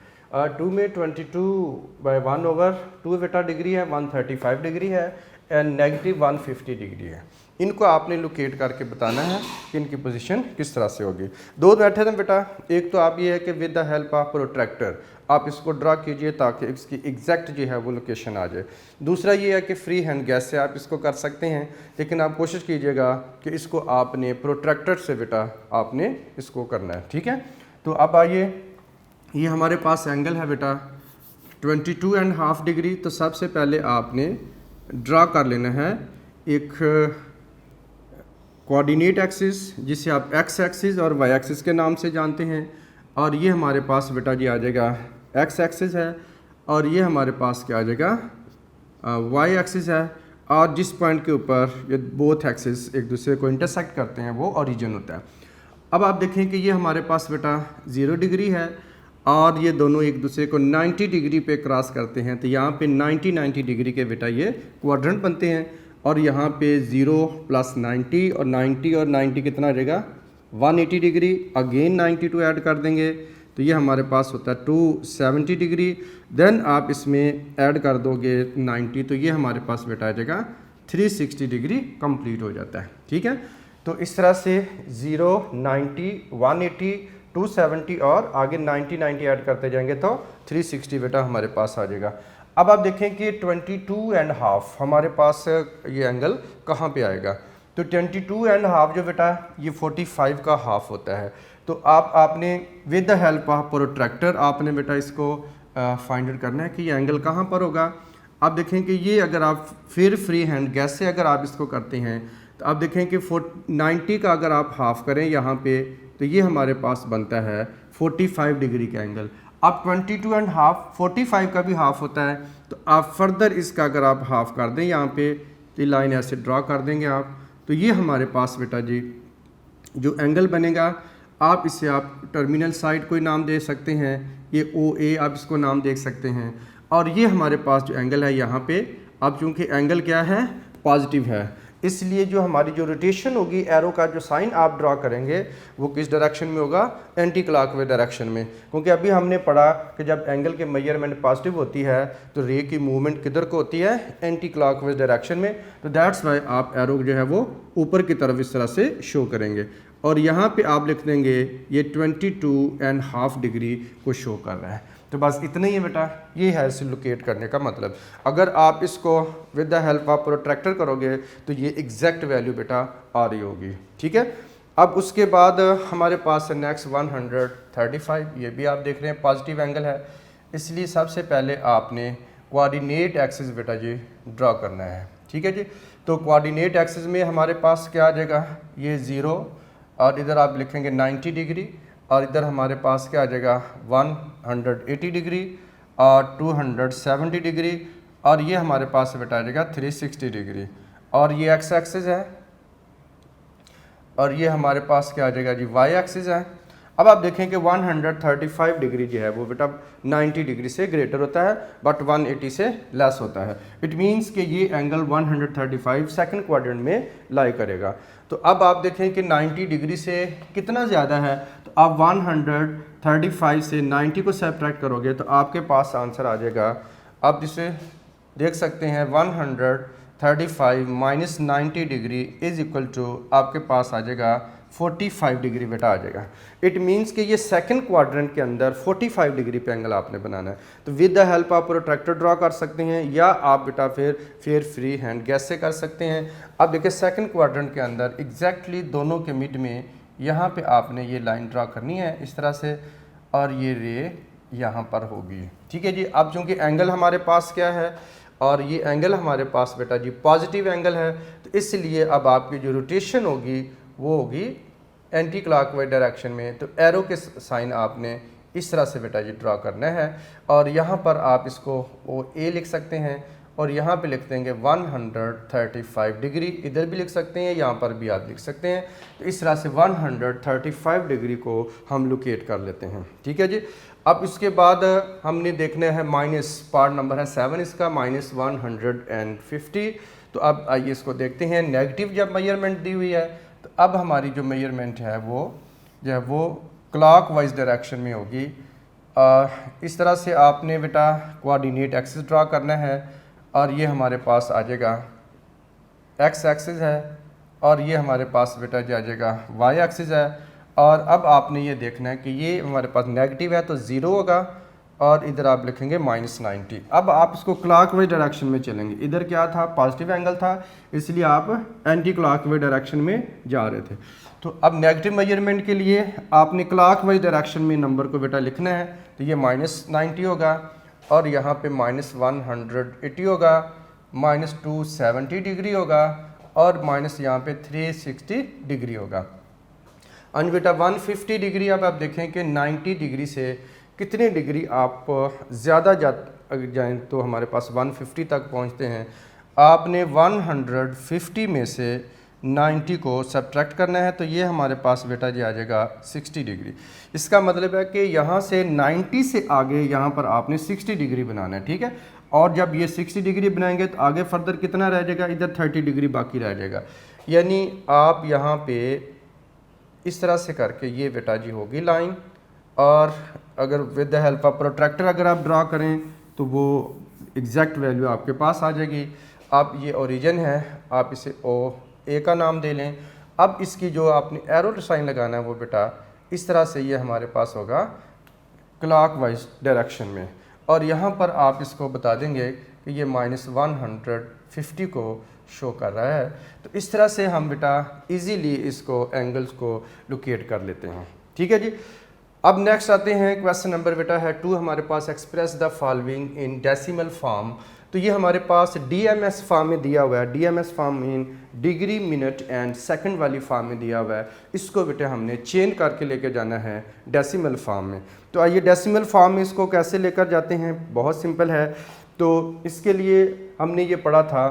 2 में 22/1/2 बेटा डिग्री है, 135 डिग्री है, एंड नेगेटिव 150 डिग्री है। इनको आपने लोकेट करके बताना है कि इनकी पोजीशन किस तरह से होगी। 2 मेथड हैं बेटा, एक तो आप ये है कि with the help of protractor आप इसको ड्रा कीजिए ताकि इसकी एग्जैक्ट जो है वो लोकेशन आ जाए। दूसरा ये है कि फ्री हैंड गैस से आप इसको कर सकते हैं, लेकिन आप कोशिश कीजिएगा कि इसको आपने प्रोट्रैक्टर से बेटा आपने इसको करना है। ठीक है, तो अब आइए, ये हमारे पास एंगल है बेटा 22.5 डिग्री। तो सबसे पहले आपने ड्रा कर लेना है एक कोऑर्डिनेट एक्सिस जिसे आप एक्स एक्सिस और वाई एक्सिस के नाम से जानते हैं, और ये हमारे पास बेटा जी आ जाएगा एक्स एक्सिस है, और ये हमारे पास क्या आ जाएगा वाई एक्सिस है, और जिस पॉइंट के ऊपर ये बोथ एक्सिस एक दूसरे को इंटरसेक्ट करते हैं वो ओरिजिन होता है। अब आप देखें कि ये हमारे पास बेटा 0 डिग्री है, और ये दोनों एक दूसरे को 90 डिग्री पे क्रॉस करते हैं, तो यहाँ पे 90 डिग्री के बेटा ये क्वाड्रेंट बनते हैं, और यहाँ पे 0 + 90 और 90 कितना आ जाएगा 180 डिग्री, अगेन 92 ऐड कर देंगे तो ये हमारे पास होता है 270 डिग्री। देन आप इसमें ऐड कर दोगे 90 तो ये हमारे पास बेटा आ जाएगा 360 डिग्री कंप्लीट हो जाता है। ठीक है, तो इस तरह से 0, 90, 180, 270 और आगे 90 ऐड करते जाएंगे तो 360 बेटा हमारे पास आ जाएगा। अब आप देखें कि 22.5 हमारे पास ये एंगल कहाँ पे आएगा, तो 22.5 जो बेटा ये 45 का हाफ होता है। तो आपने with the help of protractor आपने बेटा इसको फाइंड आउट करना है कि ये एंगल कहाँ पर होगा। आप देखें कि ये अगर आप फिर फ्री हैंड गैस से अगर आप इसको करते हैं तो आप देखें कि 90 का अगर आप हाफ करें यहाँ पे तो ये हमारे पास बनता है 45 डिग्री का एंगल। अब 22.5 45 का भी हाफ होता है, तो आप फर्दर इसका अगर आप हाफ कर दें यहाँ पे तो ये लाइन ऐसे ड्रा कर देंगे आप, तो ये हमारे पास बेटा जी जो एंगल बनेगा आप इसे आप टर्मिनल साइड कोई नाम दे सकते हैं, ये OA आप इसको नाम दे सकते हैं। और ये हमारे पास जो एंगल है यहाँ पे अब चूँकि एंगल क्या है पॉजिटिव है, इसलिए जो हमारी जो रोटेशन होगी, एरो का जो साइन आप ड्रॉ करेंगे वो किस डायरेक्शन में होगा, एंटी क्लॉकवाइज डायरेक्शन में। क्योंकि अभी हमने पढ़ा कि जब एंगल की मेजरमेंट पॉजिटिव होती है तो रे की मूवमेंट किधर को होती है, एंटी क्लॉकवाइज डायरेक्शन में। तो दैट्स वाई आप एरो जो है वो ऊपर की तरफ इस तरह से शो करेंगे और यहाँ पे आप लिख देंगे ये 22.5 डिग्री को शो कर रहा है। तो बस इतना ही है बेटा, ये है इसे लोकेट करने का मतलब। अगर आप इसको with the help of protractor करोगे तो ये एग्जैक्ट वैल्यू बेटा आ रही होगी, ठीक है। अब उसके बाद हमारे पास है नेक्स्ट 135, ये भी आप देख रहे हैं पॉजिटिव एंगल है, इसलिए सबसे पहले आपने कोऑर्डिनेट एक्सिस बेटा जी ड्रॉ करना है, ठीक है जी। तो कोऑर्डिनेट एक्सिस में हमारे पास क्या आ जाएगा, ये 0 और इधर आप लिखेंगे 90 डिग्री और इधर हमारे पास क्या आ जाएगा 180 डिग्री और 270 डिग्री और ये हमारे पास बेटा आ जाएगा 360 डिग्री और ये एक्स एक्सिस है और ये हमारे पास क्या आ जाएगा जी वाई एक्सिस है। अब आप देखें कि 135 डिग्री जो है वो बेटा 90 डिग्री से ग्रेटर होता है बट 180 से लेस होता है। इट मीन्स कि ये एंगल 135 सेकंड क्वाड्रेंट में लाई करेगा। तो अब आप देखें कि 90 डिग्री से कितना ज़्यादा है, तो आप 135 से 90 को सब्ट्रैक्ट करोगे तो आपके पास आंसर आ जाएगा। आप जिसे देख सकते हैं 135 minus 90 degree is equal to आपके पास आ जाएगा 45 डिग्री बेटा आ जाएगा। इट मीन्स कि ये सेकंड क्वाड्रेंट के अंदर 45 डिग्री पे एंगल आपने बनाना है। तो विद द हेल्प आप प्रोट्रैक्टर ड्रॉ कर सकते हैं या आप बेटा फिर फ्री हैंड गैस से कर सकते हैं। अब देखिए सेकंड क्वाड्रेंट के अंदर एग्जैक्टली दोनों के मिड में यहाँ पे आपने ये लाइन ड्रॉ करनी है इस तरह से और ये रे यहाँ पर होगी, ठीक है जी। अब चूँकि एंगल हमारे पास क्या है और ये एंगल हमारे पास बेटा जी पॉजिटिव एंगल है, तो इसलिए अब आपकी जो रोटेशन होगी वो होगी एंटी क्लॉकवाइज डायरेक्शन में। तो एरो के साइन आपने इस तरह से बेटा जी ड्रॉ करना है और यहाँ पर आप इसको ओ ए लिख सकते हैं और यहाँ पे लिख देंगे 135 डिग्री, इधर भी लिख सकते हैं यहाँ पर भी आप लिख सकते हैं। तो इस तरह से 135 डिग्री को हम लोकेट कर लेते हैं, ठीक है जी। अब इसके बाद हमने देखना है माइनस, पार्ट नंबर है 7 इसका, माइनस 150। तो अब आइए इसको देखते हैं। नेगेटिव जब मेजरमेंट दी हुई है तो अब हमारी जो मेजरमेंट है वो जो है वो क्लॉकवाइज डायरेक्शन में होगी। इस तरह से आपने बेटा कोऑर्डिनेट एक्सिस ड्रॉ करना है और ये हमारे पास आ जाएगा एक्स एक्सिस है और ये हमारे पास बेटा जो आ जाएगा वाई एक्सिस है। और अब आपने ये देखना है कि ये हमारे पास नेगेटिव है तो 0 होगा और इधर आप लिखेंगे माइनस 90। अब आप इसको क्लॉकवाइज डायरेक्शन में चलेंगे। इधर क्या था, पॉजिटिव एंगल था, इसलिए आप एंटी क्लॉकवाइज डायरेक्शन में जा रहे थे। तो अब नेगेटिव मेजरमेंट के लिए आपने क्लॉकवाइज डायरेक्शन में नंबर को बेटा लिखना है। तो ये माइनस 90 होगा और यहाँ पे माइनस 180 होगा, माइनस 270 डिग्री होगा और माइनस यहाँ पे 360 डिग्री होगा। और बेटा 150 डिग्री अब आप देखें कि 90 डिग्री से कितने डिग्री आप ज़्यादा जाएँ तो हमारे पास 150 तक पहुँचते हैं। आपने 150 में से 90 को सब्ट्रैक्ट करना है तो ये हमारे पास बेटा जी आ जाएगा 60 डिग्री। इसका मतलब है कि यहाँ से 90 से आगे यहाँ पर आपने 60 डिग्री बनाना है, ठीक है। और जब ये 60 डिग्री बनाएंगे तो आगे फर्दर कितना रह जाएगा, इधर 30 डिग्री बाकी रह जाएगा। यानी आप यहाँ पे इस तरह से करके ये बेटा जी होगी लाइन और अगर with the help of protractor अगर आप ड्रा करें तो वो एग्जैक्ट वैल्यू आपके पास आ जाएगी। आप ये ओरिजिन है, आप इसे ओ ए का नाम दे लें। अब इसकी जो आपने एरो साइन लगाना है वो बेटा इस तरह से ये हमारे पास होगा क्लॉकवाइज डायरेक्शन में और यहाँ पर आप इसको बता देंगे कि ये माइनस 150 को शो कर रहा है। तो इस तरह से हम बेटा इजीली इसको एंगल्स को लोकेट कर लेते हैं, ठीक है जी। अब नेक्स्ट आते हैं क्वेश्चन नंबर बेटा है 2 हमारे पास, express the following in decimal form. तो ये हमारे पास डीएमएस फॉर्म में दिया हुआ है, DMs form mean degree minute and second वाली फॉर्म में दिया हुआ है। इसको बेटा हमने चेंज करके लेके जाना है डेसिमल फॉर्म में। तो आइए डेसिमल फॉर्म में इसको कैसे लेकर जाते हैं, बहुत सिंपल है। तो इसके लिए हमने ये पढ़ा था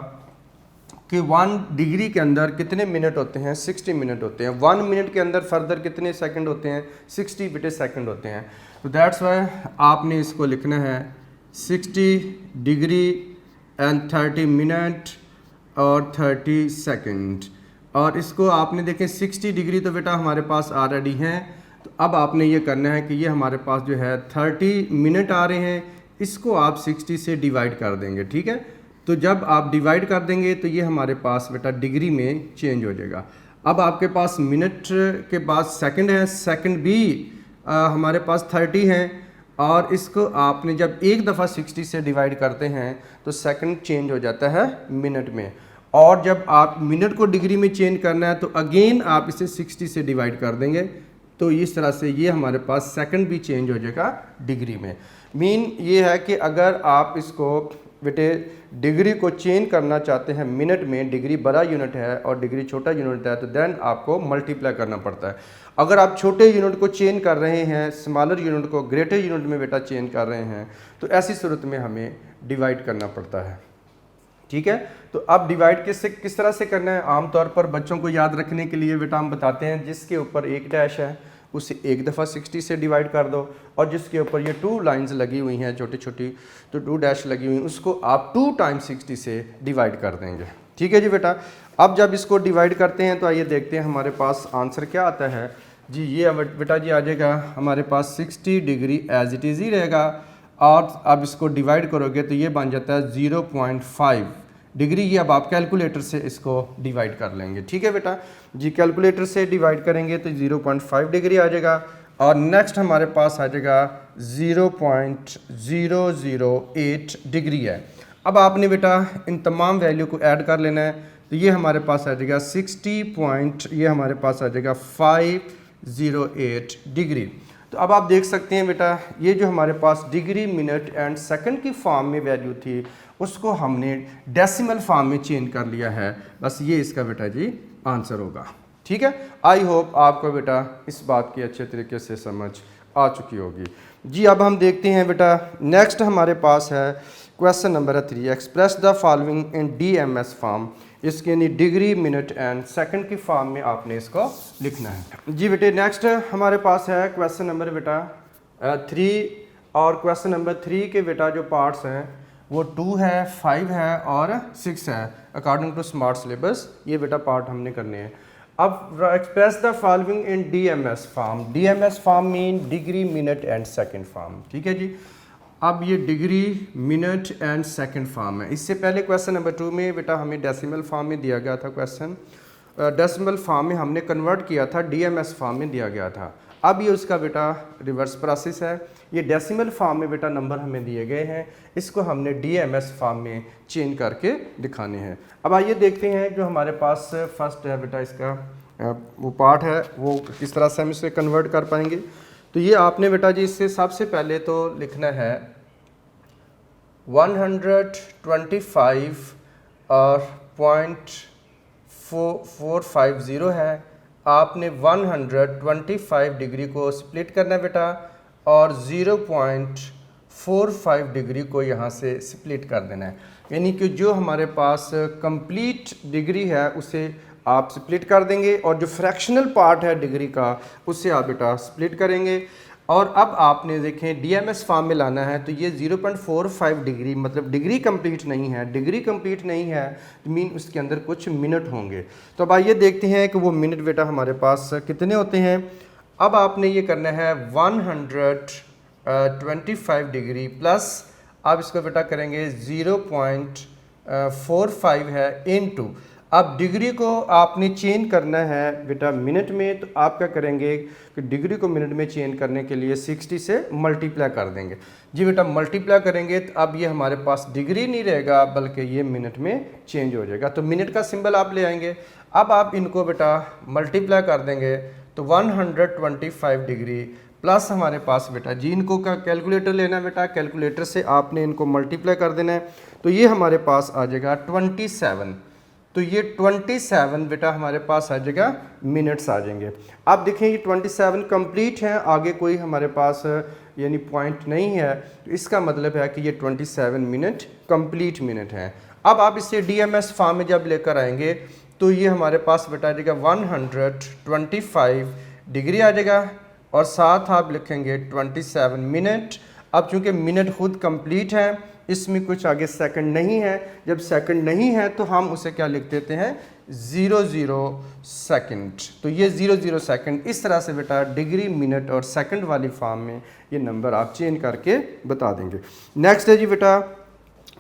कि 1 डिग्री के अंदर कितने मिनट होते हैं, 60 मिनट होते हैं। 1 मिनट के अंदर फर्दर कितने सेकंड होते हैं, 60 बेटे सेकंड होते हैं। तो दैट्स वाई आपने इसको लिखना है 60 डिग्री एंड 30 मिनट और 30 सेकंड। और इसको आपने देखें 60 डिग्री तो बेटा हमारे पास ऑलरेडी हैं, तो अब आपने ये करना है कि ये हमारे पास जो है 30 मिनट आ रहे हैं, इसको आप 60 से डिवाइड कर देंगे, ठीक है। तो जब आप डिवाइड कर देंगे तो ये हमारे पास बेटा डिग्री में चेंज हो जाएगा। अब आपके पास मिनट के बाद सेकंड है, सेकंड भी हमारे पास 30 हैं, और इसको आपने जब एक दफ़ा 60 से डिवाइड करते हैं तो सेकंड चेंज हो जाता है मिनट में। और जब आप मिनट को डिग्री में चेंज करना है तो अगेन आप इसे 60 से डिवाइड कर देंगे, तो इस तरह से ये हमारे पास सेकंड भी चेंज हो जाएगा डिग्री में। मीन ये है कि अगर आप इसको बेटे डिग्री को चेंज करना चाहते हैं मिनट में, डिग्री बड़ा यूनिट है और डिग्री छोटा यूनिट है, तो देन आपको मल्टीप्लाई करना पड़ता है। अगर आप छोटे यूनिट को चेंज कर रहे हैं, स्मॉलर यूनिट को ग्रेटर यूनिट में बेटा चेंज कर रहे हैं, तो ऐसी सूरत में हमें डिवाइड करना पड़ता है, ठीक है। तो अब डिवाइड किस तरह से करना है, आमतौर पर बच्चों को याद रखने के लिए बेटा हम बताते हैं, जिसके ऊपर एक डैश है उसे एक दफ़ा 60 से डिवाइड कर दो, और जिसके ऊपर ये 2 लाइंस लगी हुई हैं छोटी छोटी, तो 2 डैश लगी हुई, उसको आप 2 टाइम्स 60 से डिवाइड कर देंगे, ठीक है जी बेटा। अब जब इसको डिवाइड करते हैं तो आइए देखते हैं हमारे पास आंसर क्या आता है जी। ये बेटा जी आ जाएगा हमारे पास 60 डिग्री एज इट इज़ ही रहेगा, और अब इसको डिवाइड करोगे तो ये बन जाता है 0.5 डिग्री। ये अब आप कैलकुलेटर से इसको डिवाइड कर लेंगे, ठीक है बेटा जी। कैलकुलेटर से डिवाइड करेंगे तो 0.5 डिग्री आ जाएगा, और नेक्स्ट हमारे पास आ जाएगा 0.008 डिग्री है। अब आपने बेटा इन तमाम वैल्यू को ऐड कर लेना है, तो ये हमारे पास आ जाएगा 60 ये हमारे पास आ जाएगा 508 डिग्री। तो अब आप देख सकते हैं बेटा ये जो हमारे पास डिग्री मिनट एंड सेकंड की फॉर्म में वैल्यू थी, उसको हमने डेसिमल फॉर्म में चेंज कर लिया है। बस ये इसका बेटा जी आंसर होगा, ठीक है। आई होप आपको बेटा इस बात की अच्छे तरीके से समझ आ चुकी होगी जी। अब हम देखते हैं बेटा नेक्स्ट हमारे पास है question number 3, express the following in DMS form. इसके यानी डिग्री मिनट एंड सेकंड की फॉर्म में आपने इसको लिखना है जी बेटे। नेक्स्ट हमारे पास है क्वेश्चन नंबर बेटा 3, और क्वेश्चन नंबर 3 के बेटा जो पार्ट्स हैं वो 2 है, 5 है और 6 है अकॉर्डिंग टू स्मार्ट सिलेबस। ये बेटा पार्ट हमने करने हैं। अब express the following in DMS form. DMS form mean degree minute and second form, ठीक है जी। अब ये degree minute and second form है। इससे पहले क्वेश्चन नंबर 2 में बेटा हमें डेसिमल फॉर्म में दिया गया था क्वेश्चन, डेसिमल फॉर्म में हमने कन्वर्ट किया था, DMS फॉर्म में दिया गया था। अब ये उसका बेटा रिवर्स प्रोसेस है। ये डेसिमल फॉर्म में बेटा नंबर हमें दिए गए हैं, इसको हमने DMS फॉर्म में चेंज करके दिखाने हैं। अब आइए देखते हैं जो हमारे पास फर्स्ट है बेटा इसका वो पार्ट है, वो किस तरह से हम इसे कन्वर्ट कर पाएंगे। तो ये आपने बेटा जी इससे सबसे पहले तो लिखना है 125 और 0.450 है। आपने 125 डिग्री को स्प्लिट करना है बेटा, और 0.45 डिग्री को यहाँ से स्प्लिट कर देना है। यानी कि जो हमारे पास कंप्लीट डिग्री है उसे आप स्प्लिट कर देंगे, और जो फ्रैक्शनल पार्ट है डिग्री का उसे आप बेटा स्प्लिट करेंगे। और अब आपने देखें DMS फॉर्म में लाना है, तो ये 0.45 डिग्री मतलब डिग्री कंप्लीट नहीं है। डिग्री कंप्लीट नहीं है तो मीन उसके अंदर कुछ मिनट होंगे। तो अब आइए देखते हैं कि वो मिनट बेटा हमारे पास कितने होते हैं। अब आपने ये करना है 125 डिग्री प्लस आप इसको बेटा करेंगे 0.45 है इनटू। अब डिग्री को आपने चेंज करना है बेटा मिनट में, तो आप क्या करेंगे कि डिग्री को मिनट में चेंज करने के लिए 60 से मल्टीप्लाई कर देंगे जी बेटा। मल्टीप्लाई करेंगे तो अब ये हमारे पास डिग्री नहीं रहेगा बल्कि ये मिनट में चेंज हो जाएगा। तो मिनट का सिंबल आप ले आएंगे। अब आप इनको बेटा मल्टीप्लाई कर देंगे तो 125 डिग्री प्लस हमारे पास बेटा जी इनको का कैलकुलेटर लेना है बेटा। कैलकुलेटर से आपने इनको मल्टीप्लाई कर देना है, तो ये हमारे पास आ जाएगा 27। तो ये 27 बेटा हमारे पास आ जाएगा मिनट्स आ जाएंगे। आप देखें ये 27 कंप्लीट हैं, आगे कोई हमारे पास यानी पॉइंट नहीं है, तो इसका मतलब है कि ये 27 मिनट कंप्लीट मिनट हैं। अब आप इसे DMS फॉर्म में जब लेकर आएंगे तो ये हमारे पास बेटा आ जाएगा 125 डिग्री आ जाएगा, और साथ आप लिखेंगे 27 मिनट। अब चूँकि मिनट खुद कंप्लीट है, इसमें कुछ आगे सेकंड नहीं है, जब सेकंड नहीं है तो हम उसे क्या लिख देते हैं 00 सेकंड। तो ये 00 सेकंड, इस तरह से बेटा डिग्री, मिनट और सेकंड वाली फॉर्म में ये नंबर आप चेंज करके बता देंगे। नेक्स्ट है जी बेटा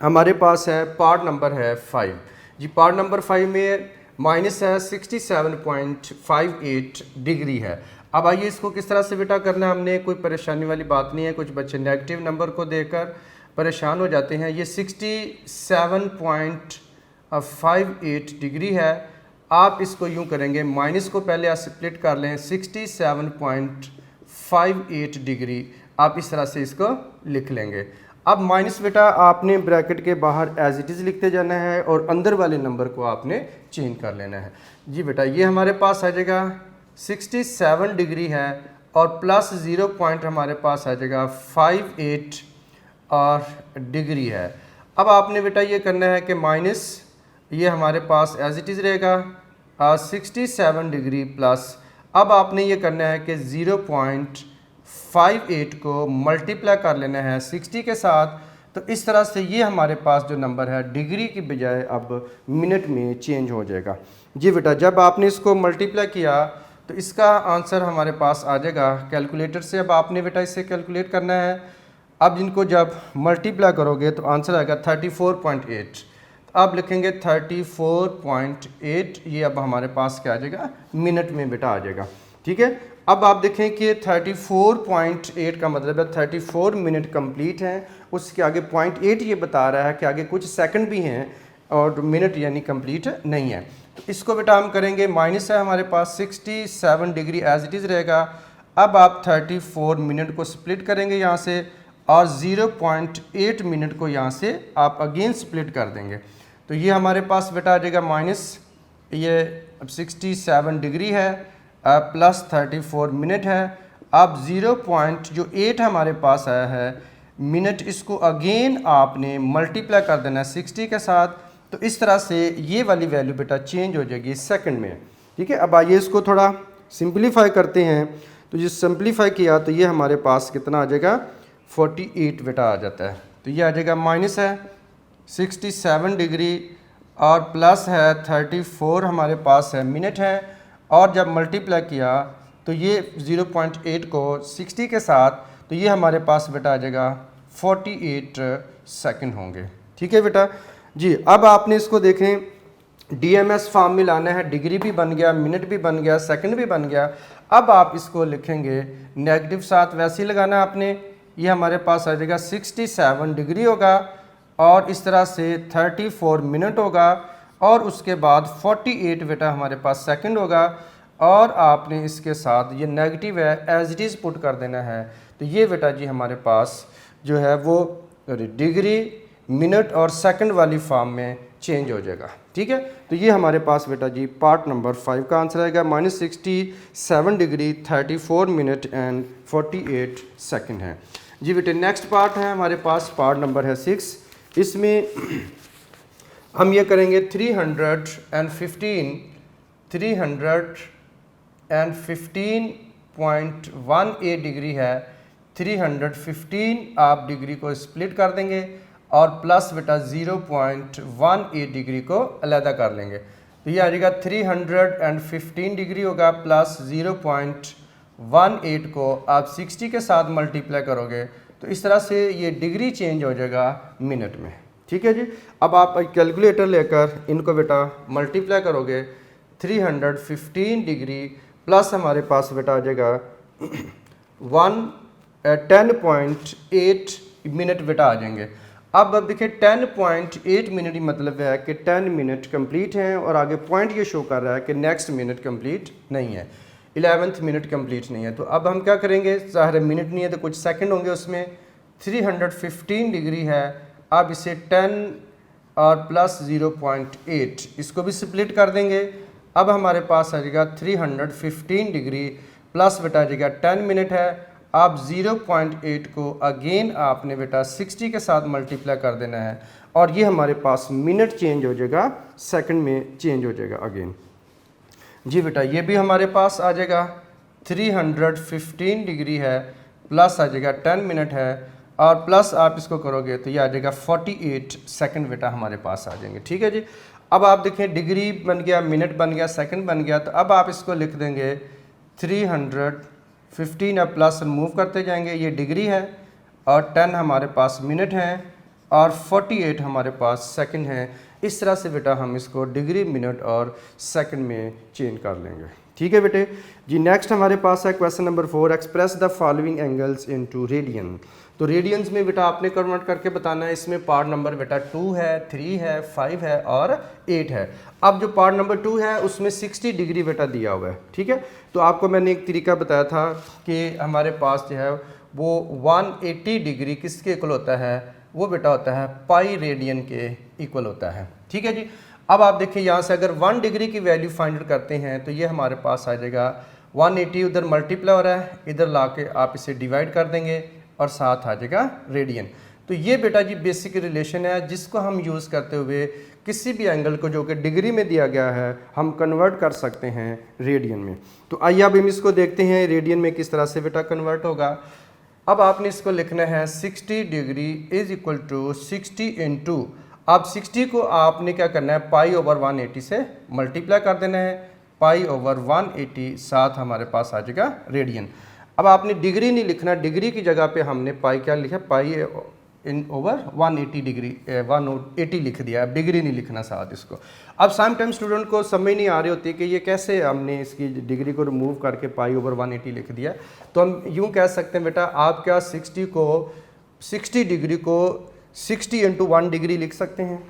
हमारे पास है पार्ट नंबर है 5 जी। पार्ट नंबर 5 में माइनस है 67.58 डिग्री है। अब आइए इसको किस तरह से बेटा करना है हमने, कोई परेशानी वाली बात नहीं है। कुछ बच्चे नेगेटिव नंबर को देकर परेशान हो जाते हैं। ये 67.58 डिग्री है। आप इसको यूं करेंगे, माइनस को पहले आप स्प्लिट कर लें, 67.58 डिग्री आप इस तरह से इसको लिख लेंगे। अब माइनस बेटा आपने ब्रैकेट के बाहर एज इट इज़ लिखते जाना है और अंदर वाले नंबर को आपने चेंज कर लेना है। जी बेटा ये हमारे पास आ जाएगा 67 डिग्री है और प्लस 0 पॉइंट हमारे पास आ जाएगा 58 और डिग्री है। अब आपने बेटा ये करना है कि माइनस ये हमारे पास एज इट इज़ रहेगा 67 डिग्री प्लस, अब आपने ये करना है कि 0.58 को मल्टीप्लाई कर लेना है 60 के साथ। तो इस तरह से ये हमारे पास जो नंबर है डिग्री की बजाय अब मिनट में चेंज हो जाएगा। जी बेटा जब आपने इसको मल्टीप्लाई किया तो इसका आंसर हमारे पास आ जाएगा कैलकुलेटर से। अब आपने बेटा इसे कैलकुलेट करना है। अब इनको जब मल्टीप्लाई करोगे तो आंसर आएगा 34.8। अब लिखेंगे 34.8, ये अब हमारे पास क्या आ जाएगा मिनट में बेटा आ जाएगा। ठीक है, अब आप देखें कि 34.8 का मतलब है 34 मिनट कंप्लीट हैं, उसके आगे 0.8 ये बता रहा है कि आगे कुछ सेकंड भी हैं और मिनट यानी कंप्लीट नहीं है। तो इसको बेटा हम करेंगे, माइनस है हमारे पास 67 डिग्री एज इट इज़ रहेगा। अब आप 34 मिनट को स्प्लिट करेंगे यहाँ से और 0.8 मिनट को यहाँ से आप अगेन स्प्लिट कर देंगे। तो ये हमारे पास बेटा आ जाएगा माइनस ये अब 67 डिग्री है प्लस 34 मिनट है। अब 0.8 हमारे पास आया है मिनट, इसको अगेन आपने मल्टीप्लाई कर देना है 60 के साथ। तो इस तरह से ये वाली वैल्यू बेटा चेंज हो जाएगी सेकंड में। ठीक है, अब आइए इसको थोड़ा सिंप्लीफाई करते हैं। तो ये सिंप्लीफाई किया तो ये हमारे पास कितना आ जाएगा 48 बेटा आ जाता है। तो ये आ जाएगा माइनस है 67 डिग्री और प्लस है 34 हमारे पास है मिनट है, और जब मल्टीप्लाई किया तो ये 0.8 को 60 के साथ तो ये हमारे पास बेटा आ जाएगा 48 सेकंड होंगे। ठीक है बेटा जी। अब आपने इसको देखें डीएमएस फॉर्म में लाना है, डिग्री भी बन गया, मिनट भी बन गया, सेकंड भी बन गया। अब आप इसको लिखेंगे नेगेटिव साथ वैसे ही लगाना आपने। ये हमारे पास आ जाएगा 67 डिग्री होगा और इस तरह से 34 मिनट होगा और उसके बाद 48 बेटा हमारे पास सेकंड होगा, और आपने इसके साथ ये नेगेटिव है एज इट इज़ पुट कर देना है। तो ये बेटा जी हमारे पास जो है वो डिग्री, मिनट और सेकंड वाली फॉर्म में चेंज हो जाएगा। ठीक है, तो ये हमारे पास बेटा जी पार्ट नंबर 5 का आंसर आएगा minus 67 degree 34 minute and 48 second है। जी बेटे नेक्स्ट पार्ट है हमारे पास, पार्ट नंबर है 6। इसमें हम ये करेंगे 315.18 डिग्री है। 315 आप डिग्री को स्प्लिट कर देंगे और प्लस बेटा 0.18 डिग्री को अलहदा कर लेंगे। तो ये आ जाएगा 315 डिग्री होगा प्लस 0.18 को आप 60 के साथ मल्टीप्लाई करोगे तो इस तरह से ये डिग्री चेंज हो जाएगा मिनट में। ठीक है जी, अब आप कैलकुलेटर लेकर इनको बेटा मल्टीप्लाई करोगे 315 डिग्री प्लस हमारे पास बेटा आ जाएगा 10.8 मिनट बेटा आ जाएंगे। अब देखिए 10.8 मिनट मतलब है कि 10 मिनट कंप्लीट हैं और आगे पॉइंट ये शो कर रहा है कि नेक्स्ट मिनट कंप्लीट नहीं है, 11th मिनट कंप्लीट नहीं है। तो अब हम क्या करेंगे, ज़ाहिर मिनट नहीं है तो कुछ सेकंड होंगे उसमें। 315 डिग्री है, अब इसे 10 और प्लस 0.8 इसको भी स्प्लिट कर देंगे। अब हमारे पास आ जाएगा 315 डिग्री प्लस बेटा आ जाएगा 10 मिनट है। अब 0.8 को अगेन आपने बेटा 60 के साथ मल्टीप्लाई कर देना है और ये हमारे पास मिनट चेंज हो जाएगा, सेकंड में चेंज हो जाएगा अगेन। जी बेटा ये भी हमारे पास आ जाएगा 315 डिग्री है प्लस आ जाएगा 10 मिनट है। और प्लस आप इसको करोगे तो ये आ जाएगा 48 सेकंड बेटा हमारे पास आ जाएंगे। ठीक है जी। अब आप देखें डिग्री बन गया, मिनट बन गया, सेकंड बन गया, तो अब आप इसको लिख देंगे 315 अब प्लस मूव करते जाएंगे, ये डिग्री है और 10 हमारे पास मिनट हैं और 48 हमारे पास सेकंड है। इस तरह से बेटा हम इसको डिग्री, मिनट और सेकंड में चेंज कर लेंगे। ठीक है बेटे जी। नेक्स्ट हमारे पास है question number 4, express the following angles into radian. तो रेडियंस में बेटा आपने कन्वर्ट करके बताना है। इसमें पार्ट नंबर बेटा 2 है, 3 है, 5 है और 8 है। अब जो पार्ट नंबर 2 है उसमें 60 डिग्री बेटा दिया हुआ है। ठीक है, तो आपको मैंने एक तरीका बताया था कि हमारे पास जो है वो 180 डिग्री किसके इक्वल होता है, वो बेटा होता है पाई रेडियन के इक्वल होता है। ठीक है जी। अब आप देखिए यहाँ से अगर 1 डिग्री की वैल्यू फाइंड आउट करते हैं तो ये हमारे पास आ जाएगा 180, उधर मल्टीप्लाई हो रहा है, इधर ला के आप इसे डिवाइड कर देंगे और साथ आ जाएगा रेडियन। तो ये बेटा जी बेसिक रिलेशन है जिसको हम यूज़ करते हुए किसी भी एंगल को जो कि डिग्री में दिया गया है हम कन्वर्ट कर सकते हैं रेडियन में। तो आइए अब हम इसको देखते हैं रेडियन में किस तरह से बेटा कन्वर्ट होगा। अब आपने इसको लिखना है 60 degree is equal to 60 into, अब 60 को आपने क्या करना है पाई ओवर 180 से मल्टीप्लाई कर देना है, पाई ओवर 180 साथ हमारे पास आ जाएगा रेडियन। अब आपने डिग्री नहीं लिखना, डिग्री की जगह पे हमने पाई क्या लिखा, पाई इन ओवर 180 डिग्री 180 लिख दिया। अब डिग्री नहीं लिखना साथ इसको। अब सम टाइम स्टूडेंट को समझ नहीं आ रही होती कि ये कैसे हमने इसकी डिग्री को रिमूव करके पाई ओवर 180 लिख दिया। तो हम यूँ कह सकते हैं बेटा आप क्या 60 डिग्री को 60 इंटू 1 डिग्री लिख सकते हैं।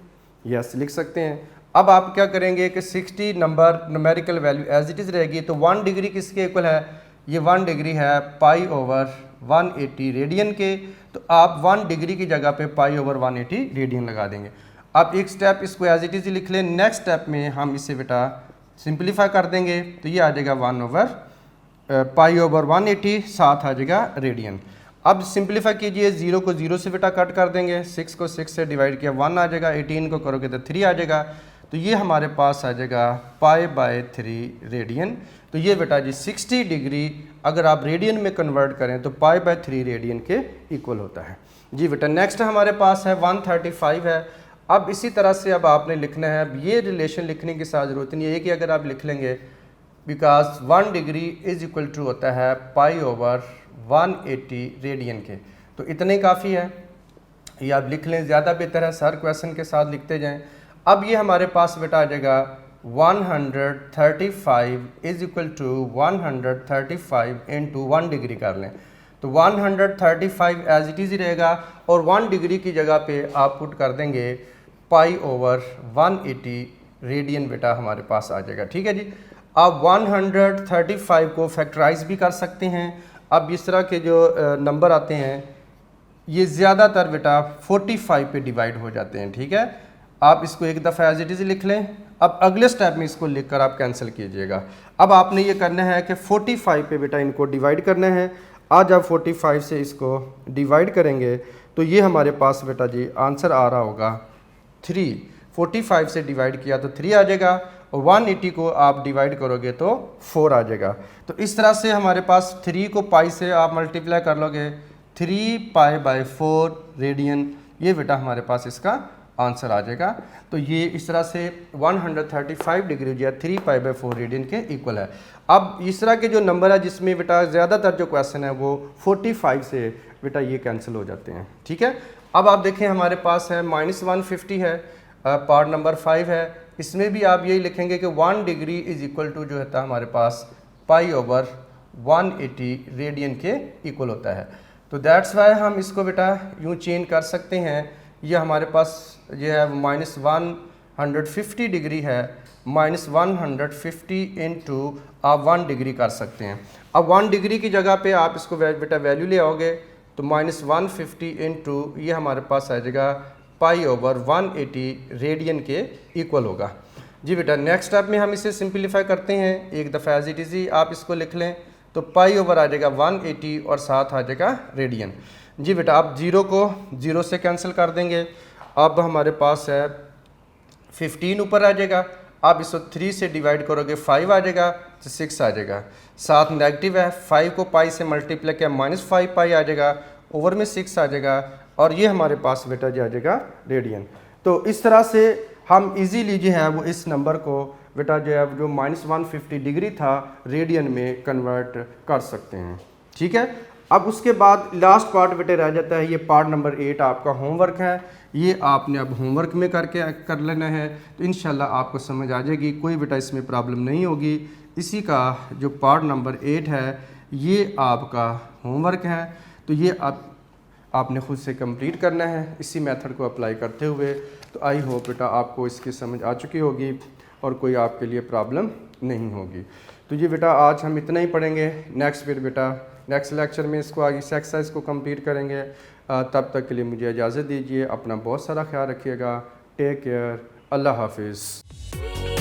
यस लिख सकते हैं। अब आप क्या करेंगे कि 60 number numerical value as it is रहेगी, तो 1 डिग्री किसके इक्वल है, ये 1 डिग्री है पाई ओवर 180 रेडियन के। तो आप 1 डिग्री की जगह पे पाई ओवर 180 रेडियन लगा देंगे। आप एक स्टेप इसको एज इट इज़ लिख लें, नेक्स्ट स्टेप में हम इसे बेटा सिंप्लीफाई कर देंगे तो ये आ जाएगा 1 ओवर पाई ओवर 180 साथ आ जाएगा रेडियन। अब सिंप्लीफाई कीजिए, 0 को 0 से बेटा कट कर देंगे, 6 को 6 से डिवाइड किया 1 आ जाएगा, 18 को करोगे तो 3 आ जाएगा। तो ये हमारे पास आ जाएगा पाई बाय 3 रेडियन। तो ये बेटा जी 60 डिग्री अगर आप रेडियन में कन्वर्ट करें तो पाई बाय 3 रेडियन के इक्वल होता है। जी बेटा नेक्स्ट हमारे पास है 135 है। अब इसी तरह से अब आपने लिखना है, अब ये रिलेशन लिखने की साथ ज़रूरत नहीं है कि अगर आप लिख लेंगे because 1 degree is equal to होता है पाई ओवर 180 रेडियन के, तो इतने काफ़ी है। ये आप लिख लें, ज़्यादा बेहतर है, सर क्वेश्चन के साथ लिखते जाएं। अब ये हमारे पास बेटा आ जाएगा 135 is equal to 135 into 1 degree कर लें तो 135 एज इट इज़ ही रहेगा और 1 डिग्री की जगह पे आप पुट कर देंगे पाई ओवर 180 रेडियन बेटा हमारे पास आ जाएगा। ठीक है जी। आप 135 को फैक्टराइज भी कर सकते हैं। अब इस तरह के जो नंबर आते हैं ये ज़्यादातर बेटा 45 पे डिवाइड हो जाते हैं। ठीक है, आप इसको एक दफ़ा एज इट इज़ लिख लें। अब अगले स्टेप में इसको लिखकर आप कैंसिल कीजिएगा। अब आपने ये करना है कि 45 पे बेटा इनको डिवाइड करना है। आज आप 45 से इसको डिवाइड करेंगे तो ये हमारे पास बेटा जी आंसर आ रहा होगा 3। 45 से डिवाइड किया तो 3 आ जाएगा और 180 को आप डिवाइड करोगे तो 4 आ जाएगा। तो इस तरह से हमारे पास 3 को पाई से आप मल्टीप्लाई कर लोगे, 3 पाई बाय 4 रेडियन, ये बेटा हमारे पास इसका आंसर आ जाएगा। तो ये इस तरह से 135 डिग्री जो है 3 पाई बाय 4 रेडियन के इक्वल है। अब इस तरह के जो नंबर है जिसमें बेटा ज़्यादातर जो क्वेश्चन है वो 45 से बेटा ये कैंसिल हो जाते हैं। ठीक है, अब आप देखें हमारे पास है -150 है, पार्ट नंबर 5 है। इसमें भी आप यही लिखेंगे कि 1 डिग्री इज इक्वल टू जो होता है हमारे पास पाई ओवर 180 रेडियन के इक्वल होता है। तो दैट्स वाई हम इसको बेटा यूँ चेंज कर सकते हैं। ये हमारे पास ये है -150 डिग्री है, -150 इंटू आप 1 डिग्री कर सकते हैं। अब 1 डिग्री की जगह पे आप इसको बेटा वैल्यू ले आओगे तो -150 इंटू ये हमारे पास आ जाएगा पाई ओवर 180 रेडियन के इक्वल होगा। जी बेटा नेक्स्ट स्टेप में हम इसे सिंप्लीफाई करते हैं, एक दफ़ा एज इट इज़ ही आप इसको लिख लें तो पाई ओवर आ जाएगा 180 और साथ आ जाएगा रेडियन। जी बेटा आप 0 को 0 से कैंसिल कर देंगे। अब हमारे पास है 15 ऊपर आ जाएगा, आप इसको 3 से डिवाइड करोगे 5 आ जाएगा तो 6 आ जाएगा। साथ नेगेटिव है, 5 को पाई से मल्टीप्लाई किया -5 पाई आ जाएगा ओवर में 6 आ जाएगा और ये हमारे पास बेटा जो आ जाएगा रेडियन। तो इस तरह से हम इजीली जो है वो इस नंबर को बेटा जो है जो -150 डिग्री था रेडियन में कन्वर्ट कर सकते हैं। ठीक है, अब उसके बाद लास्ट पार्ट बेटे रह जाता है, ये पार्ट नंबर 8 आपका होमवर्क है। ये आपने अब होमवर्क में कर लेना है, तो इंशाल्लाह आपको समझ आ जाएगी, कोई बेटा इसमें प्रॉब्लम नहीं होगी। इसी का जो पार्ट नंबर 8 है ये आपका होमवर्क है, तो ये आपने खुद से कंप्लीट करना है इसी मेथड को अप्लाई करते हुए। तो आई होप बेटा आपको इसकी समझ आ चुकी होगी और कोई आपके लिए प्रॉब्लम नहीं होगी। तो ये बेटा आज हम इतना ही पढ़ेंगे, नेक्स्ट फिर बेटा नेक्स्ट लेक्चर में इसको आगे एक्सरसाइज को कंप्लीट करेंगे। तब तक के लिए मुझे इजाज़त दीजिए, अपना बहुत सारा ख्याल रखिएगा, टेक केयर, अल्लाह हाफिज़।